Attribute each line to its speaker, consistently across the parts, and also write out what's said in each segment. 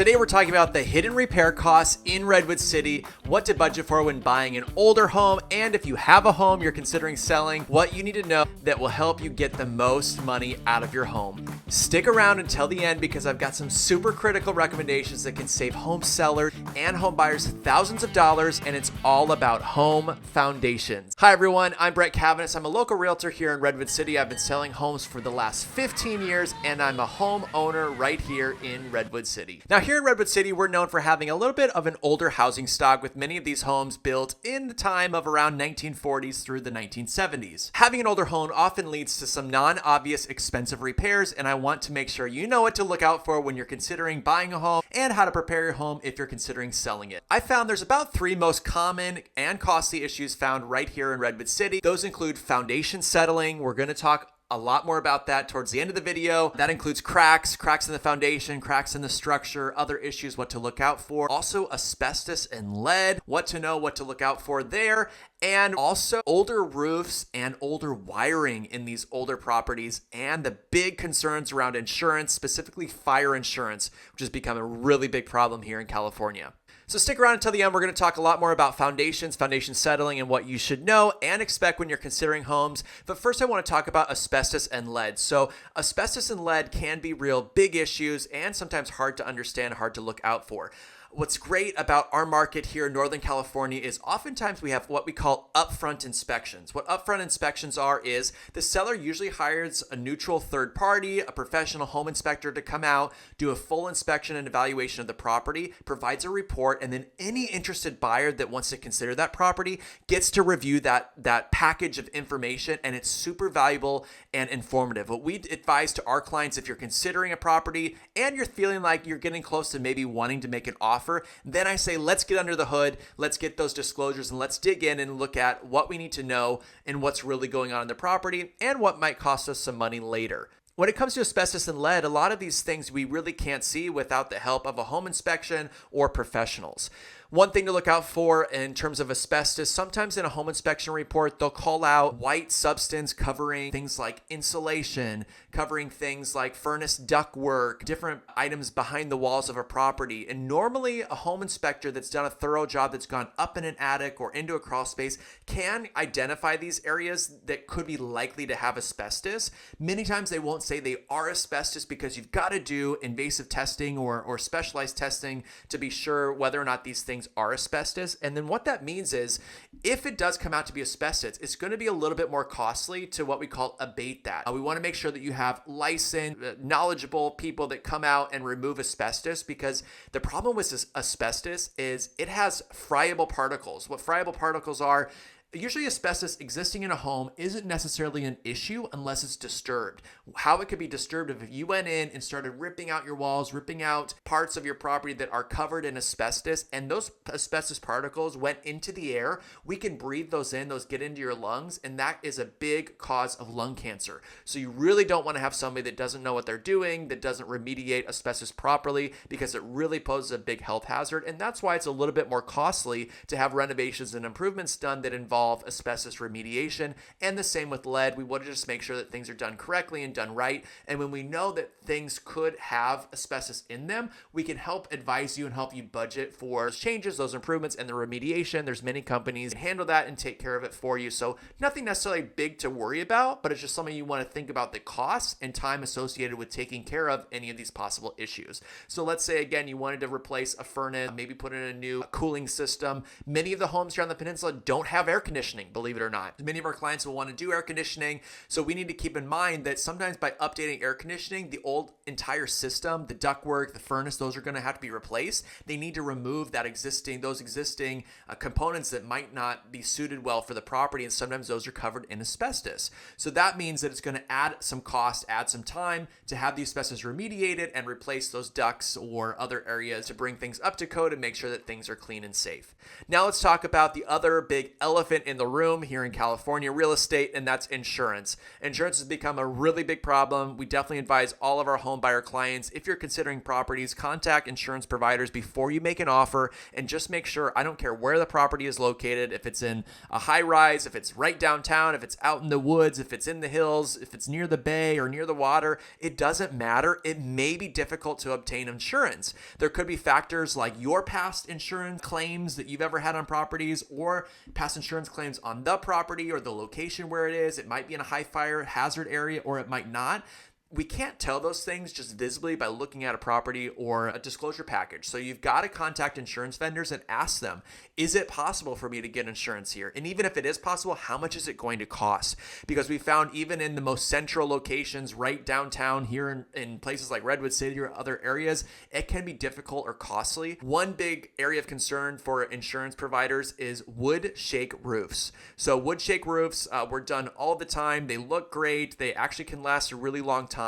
Speaker 1: Today we're talking about the hidden repair costs in Redwood City, what to budget for when buying an older home, and if you have a home you're considering selling, what you need to know that will help you get the most money out of your home. Stick around until the end because I've got some super critical recommendations that can save home sellers and home buyers thousands of dollars, and it's all about home foundations. Hi everyone, I'm Brett Cavanis. I'm a local realtor here in Redwood City. I've been selling homes for the last 15 years, and I'm a home owner right here in Redwood City. Now, here in Redwood City, we're known for having a little bit of an older housing stock, with many of these homes built in the time of around 1940s through the 1970s. Having an older home often leads to some non-obvious expensive repairs, and I want to make sure you know what to look out for when you're considering buying a home and how to prepare your home if you're considering selling it. I found there's about 3 most common and costly issues found right here in Redwood City. Those include foundation settling. We're going to talk a lot more about that towards the end of the video. That includes cracks in the foundation, cracks in the structure, other issues, what to look out for. Also asbestos and lead, what to know, what to look out for there. And also older roofs and older wiring in these older properties, and the big concerns around insurance, specifically fire insurance, which has become a really big problem here in California. So stick around until the end. We're going to talk a lot more about foundations, foundation settling, and what you should know and expect when you're considering homes. But first, I want to talk about asbestos and lead. So asbestos and lead can be real big issues and sometimes hard to understand, hard to look out for. What's great about our market here in Northern California is oftentimes we have what we call upfront inspections. What upfront inspections are is the seller usually hires a neutral third party, a professional home inspector, to come out, do a full inspection and evaluation of the property, provides a report, and then any interested buyer that wants to consider that property gets to review that package of information, and it's super valuable and informative. What we advise to our clients, if you're considering a property and you're feeling like you're getting close to maybe wanting to make an offer, then I say, let's get under the hood, let's get those disclosures, and let's dig in and look at what we need to know and what's really going on in the property and what might cost us some money later. When it comes to asbestos and lead, a lot of these things we really can't see without the help of a home inspection or professionals. One thing to look out for in terms of asbestos, sometimes in a home inspection report, they'll call out white substance covering things like insulation, covering things like furnace ductwork, different items behind the walls of a property. And normally a home inspector that's done a thorough job, that's gone up in an attic or into a crawl space, can identify these areas that could be likely to have asbestos. Many times they won't say they are asbestos because you've got to do invasive testing or specialized testing to be sure whether or not these things are asbestos. And then what that means is if it does come out to be asbestos, it's going to be a little bit more costly to what we call abate that. We want to make sure that you have licensed, knowledgeable people that come out and remove asbestos, because the problem with this asbestos is it has friable particles. What friable particles are, usually asbestos existing in a home isn't necessarily an issue unless it's disturbed. How it could be disturbed if you went in and started ripping out your walls, ripping out parts of your property that are covered in asbestos, and those asbestos particles went into the air. We can breathe those in, those get into your lungs, and that is a big cause of lung cancer. So you really don't want to have somebody that doesn't know what they're doing, that doesn't remediate asbestos properly, because it really poses a big health hazard. And that's why it's a little bit more costly to have renovations and improvements done that involve asbestos remediation. And the same with lead. We want to just make sure that things are done correctly and done right. And when we know that things could have asbestos in them, we can help advise you and help you budget for those changes, those improvements, and the remediation. There's many companies that handle that and take care of it for you. So nothing necessarily big to worry about, but it's just something you want to think about the costs and time associated with taking care of any of these possible issues. So let's say, again, you wanted to replace a furnace, maybe put in a new cooling system. Many of the homes here on the peninsula don't have air conditioning, believe it or not. Many of our clients will want to do air conditioning, so we need to keep in mind that sometimes by updating air conditioning, the old entire system, the ductwork, the furnace, those are going to have to be replaced. They need to remove those existing components that might not be suited well for the property, and sometimes those are covered in asbestos. So that means that it's going to add some cost, add some time to have the asbestos remediated and replace those ducts or other areas to bring things up to code and make sure that things are clean and safe. Now let's talk about the other big elephant elephant in the room here in California real estate, and that's insurance. Insurance has become a really big problem. We definitely advise all of our home buyer clients, if you're considering properties, contact insurance providers before you make an offer, and just make sure, I don't care where the property is located, if it's in a high rise, if it's right downtown, if it's out in the woods, if it's in the hills, if it's near the bay or near the water, it doesn't matter. It may be difficult to obtain insurance. There could be factors like your past insurance claims that you've ever had on properties, or past insurance claims on the property or the location where it is. It might be in a high fire hazard area, or it might not. We can't tell those things just visibly by looking at a property or a disclosure package. So you've got to contact insurance vendors and ask them, is it possible for me to get insurance here? And even if it is possible, how much is it going to cost? Because we found even in the most central locations, right downtown here in places like Redwood City or other areas, it can be difficult or costly. One big area of concern for insurance providers is wood shake roofs. So wood shake roofs were done all the time. They look great. They actually can last a really long time.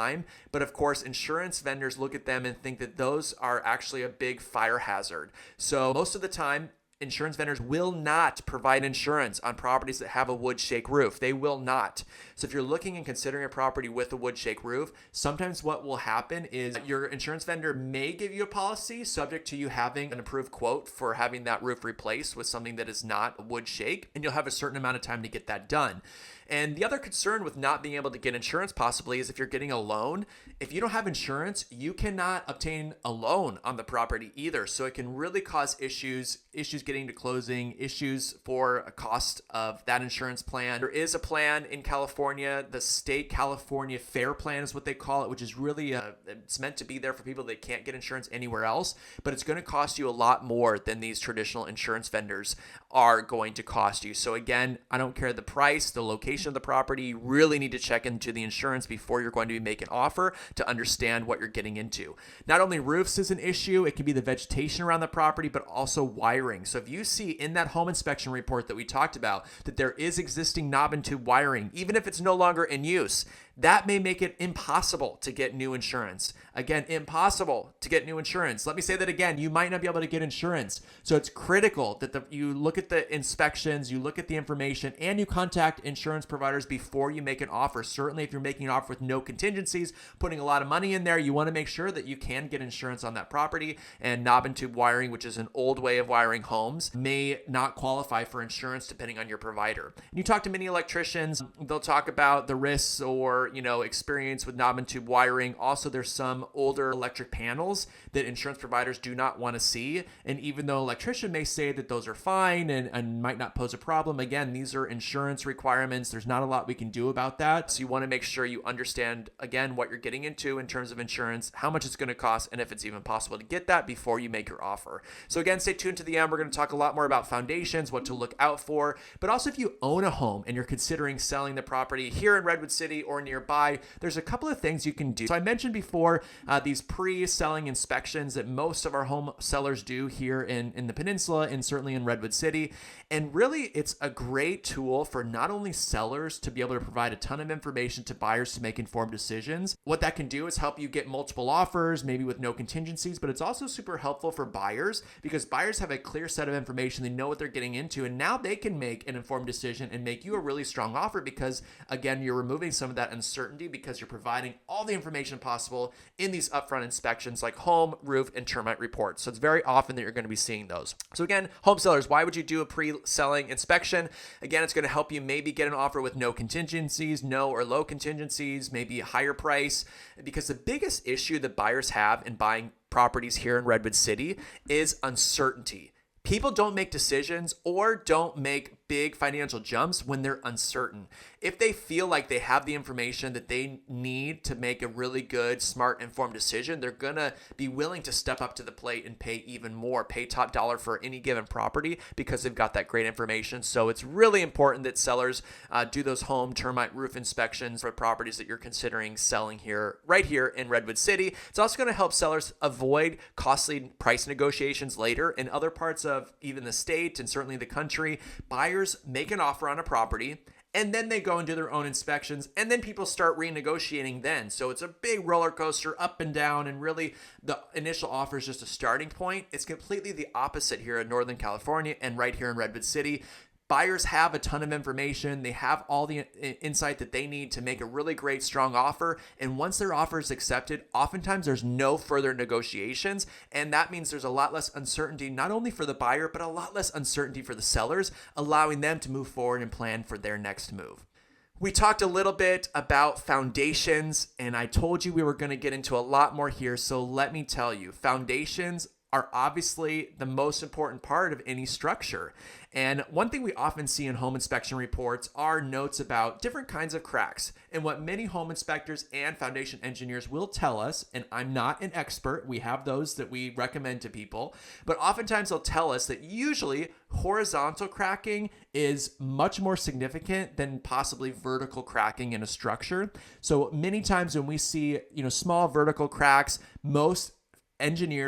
Speaker 1: But of course, insurance vendors look at them and think that those are actually a big fire hazard. So most of the time, insurance vendors will not provide insurance on properties that have a wood shake roof. They will not. So if you're looking and considering a property with a wood shake roof, sometimes what will happen is your insurance vendor may give you a policy subject to you having an approved quote for having that roof replaced with something that is not wood shake, and you'll have a certain amount of time to get that done. And the other concern with not being able to get insurance possibly is if you're getting a loan. If you don't have insurance, you cannot obtain a loan on the property either. So it can really cause issues getting to closing, issues for a cost of that insurance plan. There is a plan in California, the state California Fair Plan is what they call it, which is really, it's meant to be there for people that can't get insurance anywhere else, but it's going to cost you a lot more than these traditional insurance vendors are going to cost you. So again, I don't care the price, the location of the property, you really need to check into the insurance before you're going to make an offer to understand what you're getting into. Not only roofs is an issue, it can be the vegetation around the property, but also wiring. So if you see in that home inspection report that we talked about that there is existing knob and tube wiring, even if it's no longer in use, that may make it impossible to get new insurance. Again, impossible to get new insurance. Let me say that again. You might not be able to get insurance. So it's critical that you look at the inspections, you look at the information, and you contact insurance providers before you make an offer. Certainly, if you're making an offer with no contingencies, putting a lot of money in there, you want to make sure that you can get insurance on that property. And knob and tube wiring, which is an old way of wiring homes, may not qualify for insurance depending on your provider. And you talk to many electricians, they'll talk about the risks or experience with knob and tube wiring. Also, there's some older electric panels that insurance providers do not want to see. And even though an electrician may say that those are fine and might not pose a problem, again, these are insurance requirements. There's not a lot we can do about that. So you want to make sure you understand, again, what you're getting into in terms of insurance, how much it's going to cost, and if it's even possible to get that before you make your offer. So again, stay tuned to the end. We're going to talk a lot more about foundations, what to look out for, but also if you own a home and you're considering selling the property here in Redwood City or nearby, there's a couple of things you can do. So I mentioned before these pre-selling inspections that most of our home sellers do here in the peninsula and certainly in Redwood City. And really, it's a great tool for not only sellers to be able to provide a ton of information to buyers to make informed decisions. What that can do is help you get multiple offers, maybe with no contingencies, but it's also super helpful for buyers because buyers have a clear set of information. They know what they're getting into, and now they can make an informed decision and make you a really strong offer because, again, you're removing some of that uncertainty because you're providing all the information possible in these upfront inspections like home, roof, and termite reports. So it's very often that you're going to be seeing those. So again, home sellers, why would you do a pre-selling inspection? Again, it's going to help you maybe get an offer with no contingencies, no or low contingencies, maybe a higher price, because the biggest issue that buyers have in buying properties here in Redwood City is uncertainty. People don't make decisions or don't make big financial jumps when they're uncertain. If they feel like they have the information that they need to make a really good, smart, informed decision, they're going to be willing to step up to the plate and pay even more, pay top dollar for any given property because they've got that great information. So it's really important that sellers do those home termite roof inspections for properties that you're considering selling here, right here in Redwood City. It's also going to help sellers avoid costly price negotiations later in other parts of even the state and certainly the country. Buyers make an offer on a property and then they go and do their own inspections and then people start renegotiating then. So it's a big roller coaster up and down, and really the initial offer is just a starting point. It's completely the opposite here in Northern California and right here in Redwood City. Buyers have a ton of information. They have all the insight that they need to make a really great, strong offer. And once their offer is accepted, oftentimes there's no further negotiations. And that means there's a lot less uncertainty, not only for the buyer, but a lot less uncertainty for the sellers, allowing them to move forward and plan for their next move. We talked a little bit about foundations, and I told you we were going to get into a lot more here. So let me tell you, foundations are obviously the most important part of any structure. And one thing we often see in home inspection reports are notes about different kinds of cracks. And what many home inspectors and foundation engineers will tell us, and I'm not an expert, we have those that we recommend to people, but oftentimes they'll tell us that usually horizontal cracking is much more significant than possibly vertical cracking in a structure. So many times when we see, small vertical cracks, most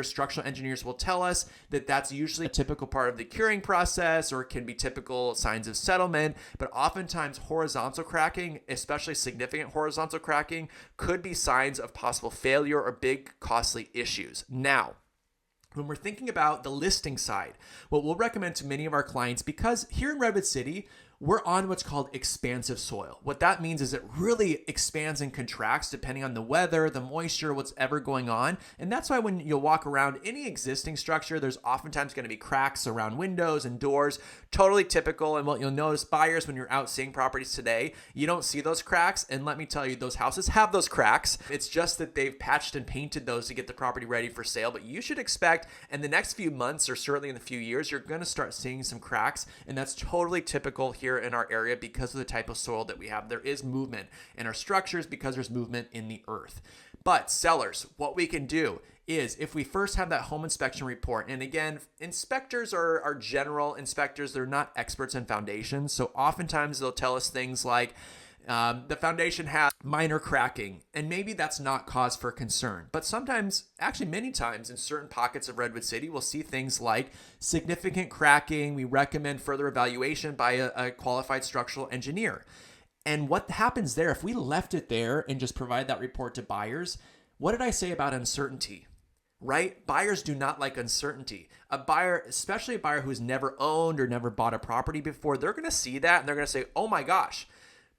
Speaker 1: structural engineers will tell us that that's usually a typical part of the curing process, or it can be typical signs of settlement. But oftentimes horizontal cracking, especially significant horizontal cracking, could be signs of possible failure or big costly issues. Now, when we're thinking about the listing side, what we'll recommend to many of our clients, because here in Redwood City, we're on what's called expansive soil. What that means is it really expands and contracts depending on the weather, the moisture, what's ever going on. And that's why when you'll walk around any existing structure, there's oftentimes going to be cracks around windows and doors, totally typical. And what you'll notice, buyers, when you're out seeing properties today, you don't see those cracks. And let me tell you, those houses have those cracks. It's just that they've patched and painted those to get the property ready for sale. But you should expect in the next few months, or certainly in the few years, you're going to start seeing some cracks. And that's totally typical here in our area because of the type of soil that we have. There is movement in our structures because there's movement in the earth. But sellers, what we can do is if we first have that home inspection report, and again, inspectors are general inspectors, they're not experts in foundations. So oftentimes they'll tell us things like, the foundation has minor cracking, and maybe that's not cause for concern. But sometimes, actually many times in certain pockets of Redwood City, we'll see things like significant cracking. We recommend further evaluation by a qualified structural engineer. And what happens there, if we left it there and just provide that report to buyers, what did I say about uncertainty? Right? Buyers do not like uncertainty. A buyer, especially a buyer who's never owned or never bought a property before, they're going to see that and they're going to say, oh my gosh,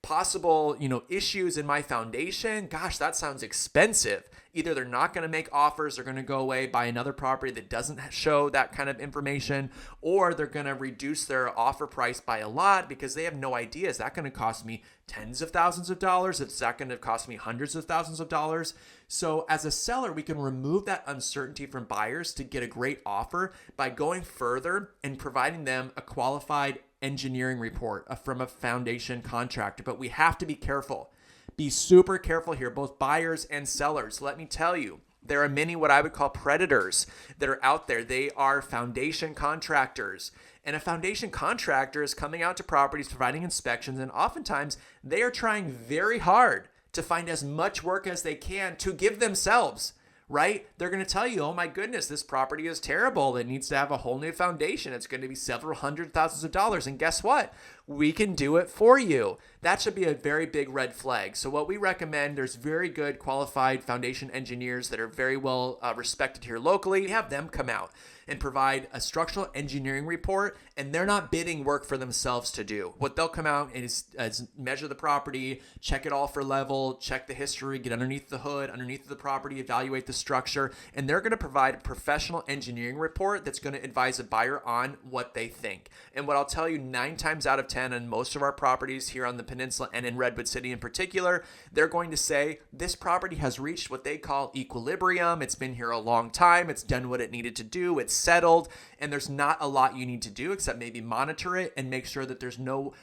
Speaker 1: possible, issues in my foundation. Gosh, that sounds expensive. Either they're not going to make offers, they're going to go away, buy another property that doesn't show that kind of information, or they're going to reduce their offer price by a lot because they have no idea. Is that going to cost me tens of thousands of dollars? Is that going to cost me hundreds of thousands of dollars? So as a seller, we can remove that uncertainty from buyers to get a great offer by going further and providing them a qualified engineering report from a foundation contractor. But we have to be careful. Be super careful here, both buyers and sellers. Let me tell you, there are many what I would call predators that are out there. They are foundation contractors. And a foundation contractor is coming out to properties, providing inspections, and oftentimes they are trying very hard to find as much work as they can to give themselves. Right? They're going to tell you, oh my goodness, this property is terrible. It needs to have a whole new foundation. It's going to be several hundred thousands of dollars. And guess what? We can do it for you. That should be a very big red flag. So what we recommend, there's very good qualified foundation engineers that are very well respected here locally. We have them come out and provide a structural engineering report, and they're not bidding work for themselves to do. What they'll come out is measure the property, check it all for level, check the history, get underneath the hood, underneath the property, evaluate the structure, and they're going to provide a professional engineering report that's going to advise a buyer on what they think. And what I'll tell you, 9 times out of 10 on most of our properties here on the peninsula and in Redwood City in particular, they're going to say this property has reached what they call equilibrium. It's been here a long time. It's done what it needed to do. It's settled, and there's not a lot you need to do except maybe monitor it and make sure that there's no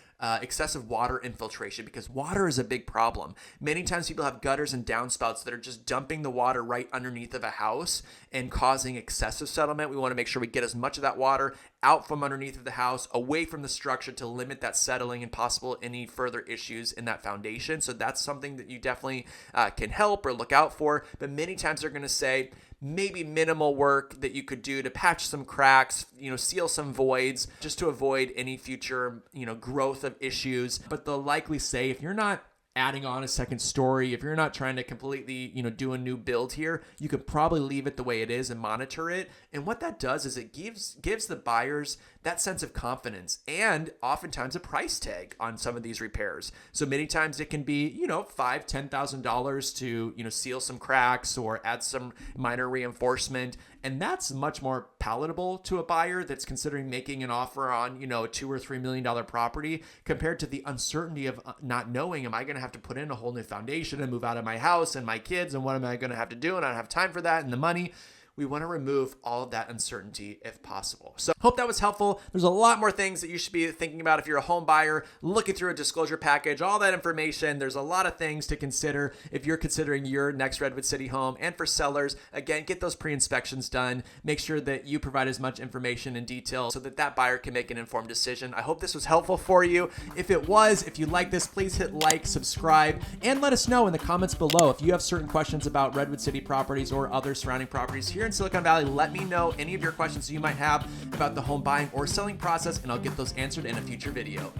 Speaker 1: excessive water infiltration, because water is a big problem. Many times people have gutters and downspouts that are just dumping the water right underneath of a house and causing excessive settlement. We want to make sure we get as much of that water out from underneath of the house, away from the structure, to limit that settling and possible any further issues in that foundation. So that's something that you definitely can help or look out for. But many times they're going to say, maybe minimal work that you could do to patch some cracks, seal some voids, just to avoid any future, growth of issues. But they'll likely say, if you're not adding on a second story, if you're not trying to completely, do a new build here, you could probably leave it the way it is and monitor it. And what that does is it gives the buyers that sense of confidence and oftentimes a price tag on some of these repairs. So many times it can be, $5,000, $10,000 to, seal some cracks or add some minor reinforcement. And that's much more palatable to a buyer that's considering making an offer on, a $2 or $3 million property compared to the uncertainty of not knowing, am I going to have to put in a whole new foundation and move out of my house and my kids? And what am I going to have to do? And I don't have time for that and the money. We want to remove all of that uncertainty if possible. So hope that was helpful. There's a lot more things that you should be thinking about if you're a home buyer, looking through a disclosure package, all that information. There's a lot of things to consider if you're considering your next Redwood City home. And for sellers, again, get those pre-inspections done. Make sure that you provide as much information and detail so that that buyer can make an informed decision. I hope this was helpful for you. If it was, if you like this, please hit like, subscribe, and let us know in the comments below if you have certain questions about Redwood City properties or other surrounding properties here in Silicon Valley. Let me know any of your questions you might have about the home buying or selling process, and I'll get those answered in a future video.